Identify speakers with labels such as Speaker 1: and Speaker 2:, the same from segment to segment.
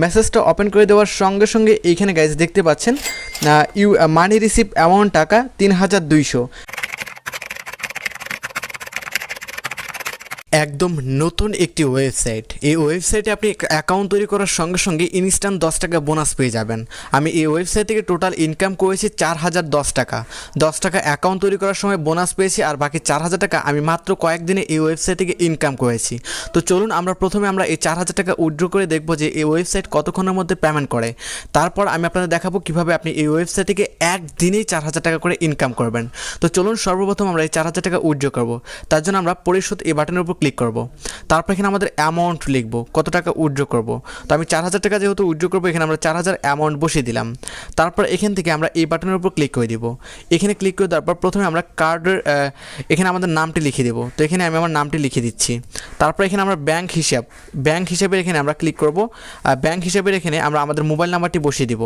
Speaker 1: মেসেজটা ওপেন করে দেওয়ার সঙ্গে সঙ্গে এইখানে গাইজ দেখতে পাচ্ছেন ইউ মানি রিসিভ অ্যামাউন্ট টাকা ৩,২০০। একদম নতুন একটি ওয়েবসাইট। এই ওয়েবসাইটে আপনি অ্যাকাউন্ট তৈরি করার সঙ্গে সঙ্গে ইনস্ট্যান্ট 10 টাকা বোনাস পেয়ে যাবেন। আমি এই ওয়েবসাইট থেকে টোটাল ইনকাম করেছি 4,010 টাকা। 10 টাকা অ্যাকাউন্ট তৈরি করার সময় বোনাস পেয়েছি, আর বাকি 4,000 টাকা আমি মাত্র কয়েকদিনে এই ওয়েবসাইট থেকে ইনকাম করেছি। তো চলুন প্রথমে আমরা এই 4,000 টাকা উইথড্র করে দেখব যে এই ওয়েবসাইট কতক্ষণের মধ্যে পেমেন্ট করে। তারপর আমি আপনাদের দেখাবো কীভাবে আপনি এই ওয়েবসাইট থেকে একদিনেই 4,000 টাকা করে ইনকাম করবেন। তো চলুন সর্বপ্রথম আমরা এই 4,000 টাকা উইথড্র করবো। তার জন্য আমরা পরিশোধ এই বাটনের উপর ক্লিক করব। তারপর এখানে আমাদের অ্যামাউন্ট লিখব, কত টাকা উইথড্র করব। তো আমি 4,000 টাকা যেহেতু উইথড্র করবো, এখানে আমরা 4,000 অ্যামাউন্ট বসিয়ে দিলাম। তারপর এখান থেকে আমরা এই বাটনের উপর ক্লিক করে দিব। এখানে ক্লিক করে দেওয়ার পর প্রথমে আমরা কার্ডের এখানে আমাদের নামটি লিখে দেবো। তো এখানে আমি আমার নামটি লিখে দিচ্ছি। তারপর এখানে আমরা ব্যাংক হিসাবের এখানে আমরা ক্লিক করব। ব্যাংক হিসাবের এখানে আমরা আমাদের মোবাইল নাম্বারটি বসিয়ে দিব।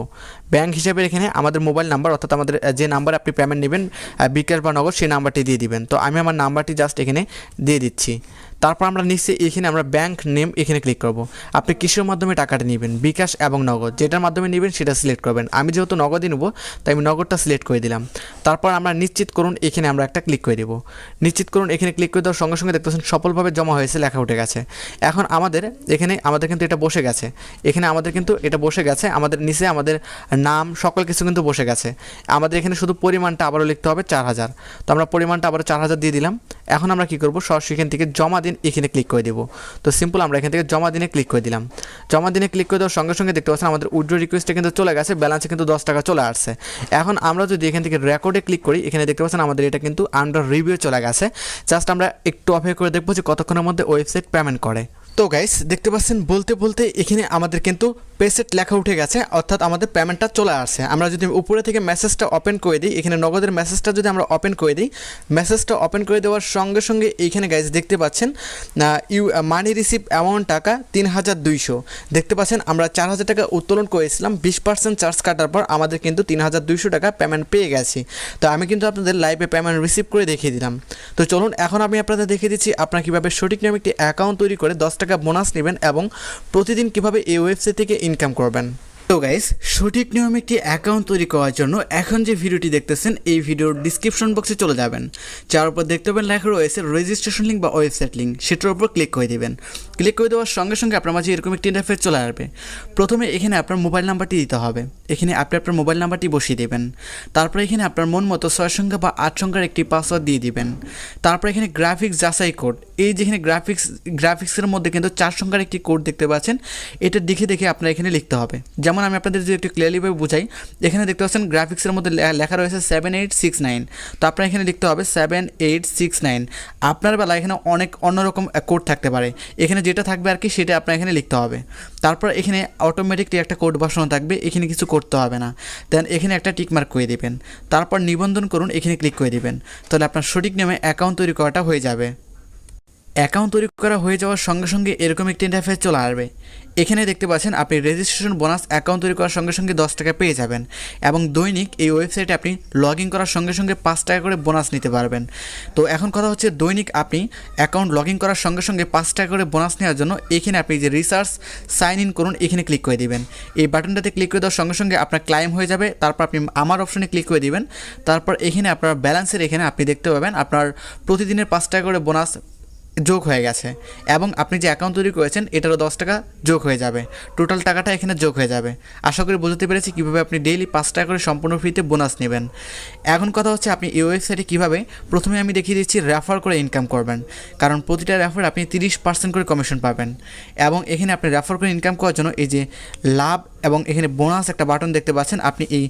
Speaker 1: ব্যাংক হিসাবের এখানে আমাদের মোবাইল নাম্বার, অর্থাৎ আমাদের যে নাম্বারে আপনি পেমেন্ট নেবেন বিকাশ বা নগদ, সেই নাম্বারটি দিয়ে দিবেন। তো আমি আমার নাম্বারটি জাস্ট এখানে দিয়ে দিচ্ছি। তারপর আমরা নিচে এখানে আমরা ব্যাংক নেম এখানে ক্লিক করব। আপনি কিসের মাধ্যমে টাকাটা নেবেন, বিকাশ এবং নগদ, যেটার মাধ্যমে নেবেন সেটা সিলেক্ট করবেন। আমি যেহেতু নগদই নেব তাই আমি নগদটা সিলেক্ট করে দিলাম। তারপর আমরা নিশ্চিত করুন এখানে আমরা একটা ক্লিক করে দেব। নিশ্চিত করুন এখানে ক্লিক করে দেওয়ার সঙ্গে সঙ্গে দেখতেছেন সফলভাবে জমা হয়েছে লেখা উঠে গেছে। এখন আমাদের কিন্তু এটা বসে গেছে। এখানে আমাদের কিন্তু এটা বসে গেছে, আমাদের নিচে আমাদের নাম সকল কিছু কিন্তু বসে গেছে। আমাদের এখানে শুধু পরিমাণটা আবারও লিখতে হবে 4,000। তো আমরা পরিমাণটা আবারও 4,000 দিয়ে দিলাম। এখন আমরা কী করবো, সরাসরি এখান থেকে জমা দিন এখানে ক্লিক করে দেবো। তো সিম্পল আমরা এখান থেকে জমা দিনে ক্লিক করে দিলাম। জমা দিনে ক্লিক করে দেওয়ার সঙ্গে সঙ্গে দেখতে পাচ্ছেন আমাদের উইথড্র রিকোয়েস্টটা কিন্তু চলে গেছে, ব্যালেন্সে কিন্তু 10 টাকা চলে আসছে। এখন আমরা যদি এখান থেকে রেকর্ডে ক্লিক করি, এখানে দেখতে পাচ্ছেন আমাদের এটা কিন্তু আন্ডার রিভিউ চলে গেছে। জাস্ট আমরা একটু অপেক্ষা করে দেখবো যে কতক্ষণের মধ্যে ওয়েবসাইট পেমেন্ট করে। তো গাইস দেখতে পাচ্ছেন বলতে বলতে এখানে আমাদের কিন্তু পেসেট লেখা উঠে গেছে, অর্থাৎ আমাদের পেমেন্টটা চলে আসছে। আমরা যদি উপরে থেকে মেসেজটা ওপেন করে দিই, এখানে নগদের মেসেজটা যদি আমরা ওপেন করে দিই, মেসেজটা ওপেন করে দেওয়ার সঙ্গে সঙ্গে এইখানে গাইস দেখতে পাচ্ছেন মানি রিসিভ অ্যামাউন্ট টাকা 3,200 দেখতে পাচ্ছেন। আমরা 4,000 টাকা উত্তোলন করেছিলাম, 20% চার্জ কাটার পর আমাদের কিন্তু 3,200 টাকা পেমেন্ট পেয়ে গেছি। তো আমি কিন্তু আপনাদের লাইভে পেমেন্ট রিসিভ করে দেখিয়ে দিলাম। তো চলুন এখন আমি আপনাদের দেখিয়ে দিচ্ছি আপনারা কীভাবে সঠিক নিয়মে একটি অ্যাকাউন্ট তৈরি করে 10 টাকা বোনাস নেবেন এবং প্রতিদিন কীভাবে এই ওয়েবসাইট থেকে ইনকাম করবেন। তো গাইস সঠিক নিয়মে একটি অ্যাকাউন্ট তৈরি করার জন্য এখন যে ভিডিওটি দেখতেছেন এই ভিডিওর ডিসক্রিপশন বক্সে চলে যাবেন। যার উপর দেখতে পাবেন লেখা রয়েছে রেজিস্ট্রেশন লিঙ্ক বা ওয়েবসাইট লিঙ্ক, সেটার উপর ক্লিক করে দেবেন। ক্লিক করে দেওয়ার সঙ্গে সঙ্গে আপনার মাঝে এরকম একটি ইন্টারফেস চলে আসবে। প্রথমে এখানে আপনার মোবাইল নাম্বারটি দিতে হবে। এখানে আপনি আপনার মোবাইল নাম্বারটি বসিয়ে দেবেন। তারপরে এখানে আপনার মন মতো 6 সংখ্যা বা 8 সংখ্যার একটি পাসওয়ার্ড দিয়ে দিবেন। তারপর এখানে গ্রাফিক্স যাচাই কোড, এই যেখানে গ্রাফিক্সের মধ্যে কিন্তু 4 সংখ্যার একটি কোড দেখতে পাচ্ছেন, এটা দেখে আপনার এখানে লিখতে হবে। যেমন আমি আপনাদের যদি একটু ক্লিয়ারলিভাবে বুঝাই, এখানে দেখতে পাচ্ছেন গ্রাফিক্সের মধ্যে লেখা রয়েছে 7869। তো আপনার এখানে লিখতে হবে 7869। আপনার বেলা এখানে অনেক অন্যরকম কোড থাকতে পারে, এখানে যেটা থাকবে আর কি সেটা আপনার এখানে লিখতে হবে। তারপর এখানে অটোমেটিকলি একটা কোড বসানো থাকবে, এখানে কিছু করতে হবে না। দেন এখানে একটা টিকমার্ক করে দেবেন। তারপর নিবন্ধন করুন, এখানে ক্লিক করে দেবেন। তাহলে আপনার সঠিক নিয়মে অ্যাকাউন্ট তৈরি করাটা হয়ে যাবে। অ্যাকাউন্ট তৈরি করা হয়ে যাওয়ার সঙ্গে সঙ্গে এরকম একটি ইন্টারফেস চলে আসবে। এখানে দেখতে পাচ্ছেন আপনি রেজিস্ট্রেশন বোনাস অ্যাকাউন্ট তৈরি করার সঙ্গে সঙ্গে 10 টাকা পেয়ে যাবেন এবং দৈনিক এই ওয়েবসাইটে আপনি লগ ইন করার সঙ্গে সঙ্গে 5 টাকা করে বোনাস নিতে পারবেন। তো এখন কথা হচ্ছে দৈনিক আপনি অ্যাকাউন্ট লগ ইন করার সঙ্গে সঙ্গে 5 টাকা করে বোনাস নেওয়ার জন্য এখানে আপনি যে রিসার্চ সাইন ইন করুন এখানে ক্লিক করে দিবেন। এই বাটনটাতে ক্লিক করে দেওয়ার সঙ্গে সঙ্গে আপনার ক্লাইম হয়ে যাবে। তারপর আপনি আমার অপশনে ক্লিক করে দিবেন। তারপর এখানে আপনার ব্যালেন্সের এখানে আপনি দেখতে পাবেন আপনার প্রতিদিনের 5 টাকা করে বোনাস যোগ হয়ে গেছে এবং আপনি যে অ্যাকাউন্ট তৈরি করেছেন এটারও 10 টাকা যোগ হয়ে যাবে। টোটাল টাকাটা এখানে যোগ হয়ে যাবে। আশা করি বুঝতে পেরেছি কীভাবে আপনি ডেইলি 5 টাকা করে সম্পূর্ণ ফ্রিতে বোনাস নেবেন। এখন কথা হচ্ছে আপনি এই ওয়েবসাইটে কীভাবে, প্রথমে আমি দেখিয়ে দিচ্ছি রেফার করে ইনকাম করবেন, কারণ প্রতিটা রেফার আপনি 30% করে কমিশন পাবেন। এবং এখানে আপনি রেফার করে ইনকাম করার জন্য এই যে লাভ এবং এখানে বোনাস একটা বাটন দেখতে পাচ্ছেন, আপনি এই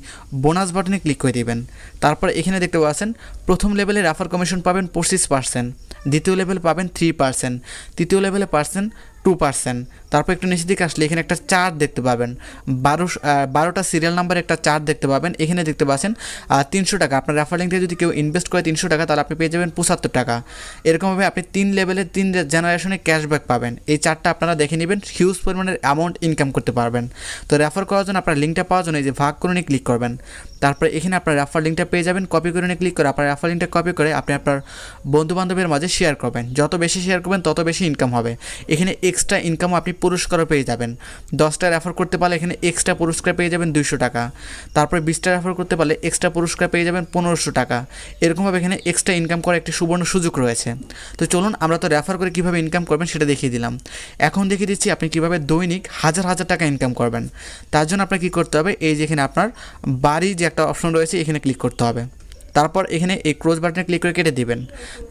Speaker 1: বোনাস বাটনে ক্লিক করে দেবেন। তারপর এখানে দেখতে পাচ্ছেন প্রথম লেভেলে রেফার কমিশন পাবেন 25%, দ্বিতীয় লেভেল পাবেন 3%, তৃতীয় লেভেলে 2%। তারপর একটু নিচের দিকে আসলে এখানে একটা চার্ট দেখতে পাবেন, 12টা সিরিয়াল নাম্বার একটা চার্ট দেখতে পাবেন। এখানে দেখতে পাচ্ছেন 300 টাকা আপনার রেফার লিঙ্ক থেকে যদি কেউ ইনভেস্ট করে 300 টাকা, তাহলে আপনি পেয়ে যাবেন 75 টাকা। এরকমভাবে আপনি 3 লেভেলে 3 জেনারেশনে ক্যাশব্যাক পাবেন। এই চার্টটা আপনারা দেখে নেবেন, হিউজ পরিমাণের অ্যামাউন্ট ইনকাম করতে পারবেন। তো রেফার করার জন্য আপনার লিঙ্কটা পাওয়ার জন্য এই যে ভাগ করে নিয়ে ক্লিক করবেন। তারপরে এখানে আপনার রেফার লিঙ্কটা পেয়ে যাবেন, কপি করে নিয়ে ক্লিক করে আপনার রেফার লিঙ্কটা কপি করে আপনি আপনার বন্ধুবান্ধবের মাঝে শেয়ার করবেন। যত বেশি শেয়ার করবেন তত বেশি ইনকাম হবে। এখানে এক্সট্রা ইনকামও আপনি পুরস্কারও পেয়ে যাবেন। 10টা রেফার করতে পারলে এখানে এক্সট্রা পুরস্কার পেয়ে যাবেন 200 টাকা। তারপরে 20টা রেফার করতে পারলে এক্সট্রা পুরস্কার পেয়ে যাবেন 1500 টাকা। এরকমভাবে এখানে এক্সট্রা ইনকাম করার একটি সুবর্ণ সুযোগ রয়েছে। তো চলুন আমরা তো রেফার করে কীভাবে ইনকাম করবেন সেটা দেখিয়ে দিলাম। এখন দেখিয়ে দিচ্ছি আপনি কীভাবে দৈনিক হাজার হাজার টাকা ইনকাম করবেন। তার জন্য আপনার কী করতে হবে, এই যে এখানে আপনার বাড়ি যে একটা অপশন রয়েছে এখানে ক্লিক করতে হবে। তারপর এখানে এই ক্রস বাটনে ক্লিক করে কেটে দিবেন।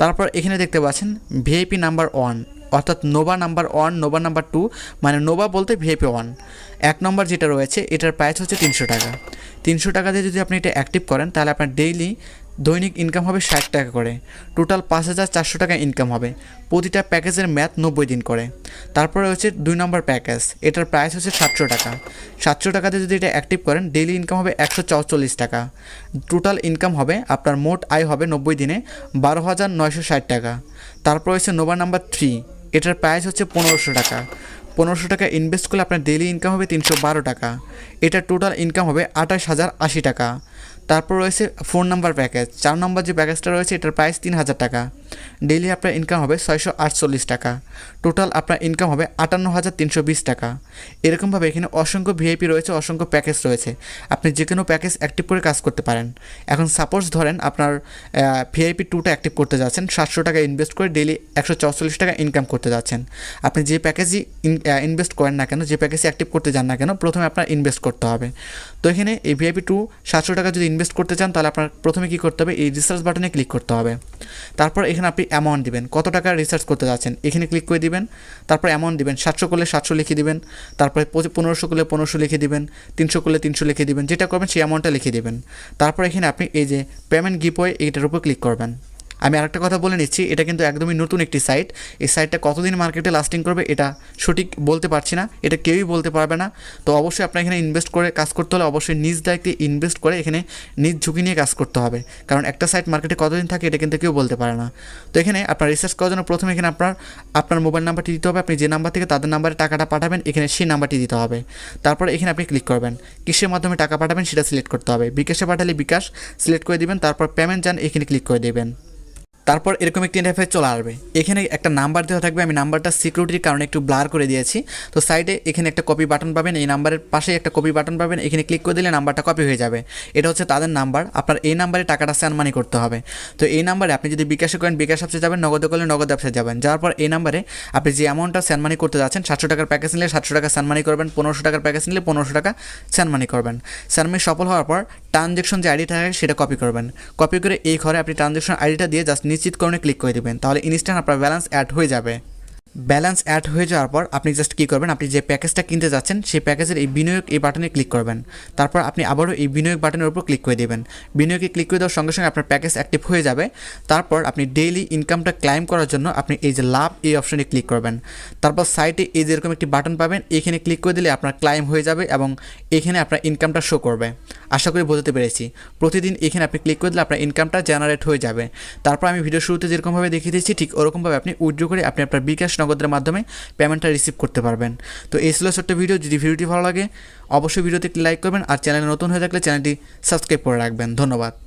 Speaker 1: তারপর এখানে দেখতে পাচ্ছেন ভিআইপি নাম্বার 1 অর্থাৎ নোভা নাম্বার 1, নোভা নাম্বার 2, মানে নোভা বলতে ভিআইপি 1। 1 নম্বর যেটা রয়েছে এটার প্রাইস হচ্ছে 300 টাকা। 300 টাকা দিয়ে যদি আপনি এটা অ্যাক্টিভ করেন তাহলে আপনার দৈনিক ইনকাম হবে 60 টাকা করে। টোটাল 5400 টাকা ইনকাম হবে। প্রতিটা প্যাকেজের ম্যাথ 90 দিন করে। তারপরে হচ্ছে 2 নম্বর প্যাকেজ, এটার প্রাইস হচ্ছে 700 টাকা। 700 টাকাতে যদি এটা অ্যাক্টিভ করেন ডেইলি ইনকাম হবে 144 টাকা। টোটাল ইনকাম হবে আপনার মোট আয় হবে 90 দিনে 12,960 টাকা। তারপর হচ্ছে নোভা নাম্বার 3, এটার প্রাইস হচ্ছে 1500 টাকা। 1500 টাকা ইনভেস্ট করলে আপনার ডেইলি ইনকাম হবে 312 টাকা। এটার টোটাল ইনকাম হবে 28,080 টাকা। তারপর রয়েছে 4 নম্বর প্যাকেজ, 4 নম্বর যে প্যাকেজটা রয়েছে এটার প্রাইস 3000 টাকা। ডেইলি আপনার ইনকাম হবে 648 টাকা। টোটাল আপনার ইনকাম হবে 58,320 টাকা। এরকমভাবে এখানে অসংখ্য ভিআইপি রয়েছে, অসংখ্য প্যাকেজ রয়েছে। আপনি যে কোনো প্যাকেজ অ্যাক্টিভ করে কাজ করতে পারেন। এখন সাপোজ ধরেন আপনার ভিআইপি 2টা অ্যাক্টিভ করতে যাচ্ছেন, 700 টাকা ইনভেস্ট করে ডেইলি 144 টাকা ইনকাম করতে যাচ্ছেন। আপনি যে প্যাকেজই ইনভেস্ট করেন না কেন, যে প্যাকেজই অ্যাক্টিভ করতে যান না কেন, প্রথমে আপনার ইনভেস্ট করতে হবে। তো এখানে এই ভিআইপি 2 700 টাকা যদি ইনভেস্ট করতে চান তাহলে আপনার প্রথমে কী করতে হবে, এই রিসার্চ বাটনে ক্লিক করতে হবে। তারপর এখানে আপনি অ্যামাউন্ট দিবেন, কত টাকা রিসার্চ করতে যাচ্ছেন এখানে ক্লিক করে দিবেন। তারপর অ্যামাউন্ট দিবেন, 700 করলে 700 লিখে দিবেন। তারপরে 1500 করলে 1500 লিখে দিবেন। 300 করলে 300 লিখে দিবেন। যেটা করবেন সেই অ্যামাউন্টটা লিখে দিবেন। তারপর এখানে আপনি এই যে পেমেন্ট গিভওয়ে এইটার উপর ক্লিক করবেন। আমি আরেকটা কথা বলে নিচ্ছি, এটা কিন্তু একদমই নতুন একটি সাইট। এই সাইটটা কতদিন মার্কেটে লাস্টিং করবে এটা সঠিক বলতে পারছি না, এটা কেউই বলতে পারবে না। তো অবশ্যই আপনার এখানে ইনভেস্ট করে কাজ করতে হলে অবশ্যই নিজ দায়িত্বে ইনভেস্ট করে এখানে নিজ ঝুঁকি নিয়ে কাজ করতে হবে, কারণ একটা সাইট মার্কেটে কতদিন থাকে এটা কিন্তু কেউ বলতে পারে না। তো এখানে আপনার রিসার্চ করার জন্য প্রথমে এখানে আপনার মোবাইল নাম্বারটি দিতে হবে। আপনি যে নাম্বার থেকে তাদের নাম্বারে টাকাটা পাঠাবেন এখানে সেই নাম্বারটি দিতে হবে। তারপর এখানে আপনি ক্লিক করবেন, কিসের মাধ্যমে টাকা পাঠাবেন সেটা সিলেক্ট করতে হবে। বিকাশে পাঠালে বিকাশ সিলেক্ট করে দিবেন। তারপর পেমেন্ট যান এখানে ক্লিক করে দেবেন। তারপর এরকম একটি ইন্টারফেস চলে আসবে। এখানে একটা নাম্বার দেওয়া থাকবে, আমি নাম্বারটা সিকিউরিটির কারণে একটু ব্লার করে দিয়েছি। তো সাইডে এখানে একটা কপি বাটন পাবেন, এই নাম্বারের পাশে একটা কপি বাটন পাবেন, এখানে ক্লিক করে দিলে নাম্বারটা কপি হয়ে যাবে। এটা হচ্ছে তাদের নাম্বার, আপনার এই নাম্বারে টাকাটা সেন্ড মানি করতে হবে। তো এই নাম্বারে আপনি যদি বিকাশে করেন বিকাশ অ্যাপসে যাবেন, নগদে করলে নগদ অ্যাপসে যাবেন। যাওয়ার পর এই নাম্বারে আপনি যে অ্যামাউন্টটা সেন্ড মানি করতে যাচ্ছেন, 700 টাকার প্যাকেজ নিলে 700 টাকা সেন্ড মানি করবেন, 1500 টাকার প্যাকেজ নিলে 1500 টাকা সেন্ড মানি করবেন। সেন্ড মানি সফল হওয়ার পর ট্রানজ্যাকশন যে আইডিটা থাকে সেটা কপি করবেন। কপি করে এই ঘরে আপনি ট্রানজ্যাকশন আইডিটা দিয়ে জাস্ট নিশ্চিতকরণে ক্লিক করে দেবেন, তাহলে ইনস্ট্যান্ট আপনার ব্যালেন্স অ্যাড হয়ে যাবে। ব্যালেন্স অ্যাড হয়ে যাওয়ার পর আপনি জাস্ট কী করবেন, আপনি যে প্যাকেজটা কিনতে যাচ্ছেন সেই প্যাকেজের এই বিনিয়োগ এই বাটনে ক্লিক করবেন। তারপর আপনি আবারও এই বিনিয়োগ বাটনের উপর ক্লিক করে দেবেন। বিনিয়োগে ক্লিক করে দেওয়ার সঙ্গে সঙ্গে আপনার প্যাকেজ অ্যাক্টিভ হয়ে যাবে। তারপর আপনি ডেইলি ইনকামটা ক্লাইম করার জন্য আপনি এই যে লাভ এই অপশনে ক্লিক করবেন। তারপর সাইটে এই যে এরকম একটি বাটন পাবেন, এখানে ক্লিক করে দিলে আপনার ক্লাইম হয়ে যাবে এবং এখানে আপনার ইনকামটা শো করবে। আশা করি বোঝাতে পেরেছি। প্রতিদিন এখানে আপনি ক্লিক করে দিলে আপনার ইনকামটা জেনারেট হয়ে যাবে। তারপর আমি ভিডিও শুরুতে যেরকমভাবে দেখিয়ে দিচ্ছি ঠিক ওরকমভাবে আপনি উইথড্র করে আপনি আপনার বিকাশ নগদের মাধ্যমে পেমেন্টটা রিসিভ করতে পারবেন। তো এই ছিল ছোট্ট ভিডিও। যদি ভিডিওটি ভালো লাগে অবশ্যই ভিডিওতে একটি লাইক করবেন, আর চ্যানেলে নতুন হয়ে থাকলে চ্যানেলটি সাবস্ক্রাইব করে রাখবেন। ধন্যবাদ।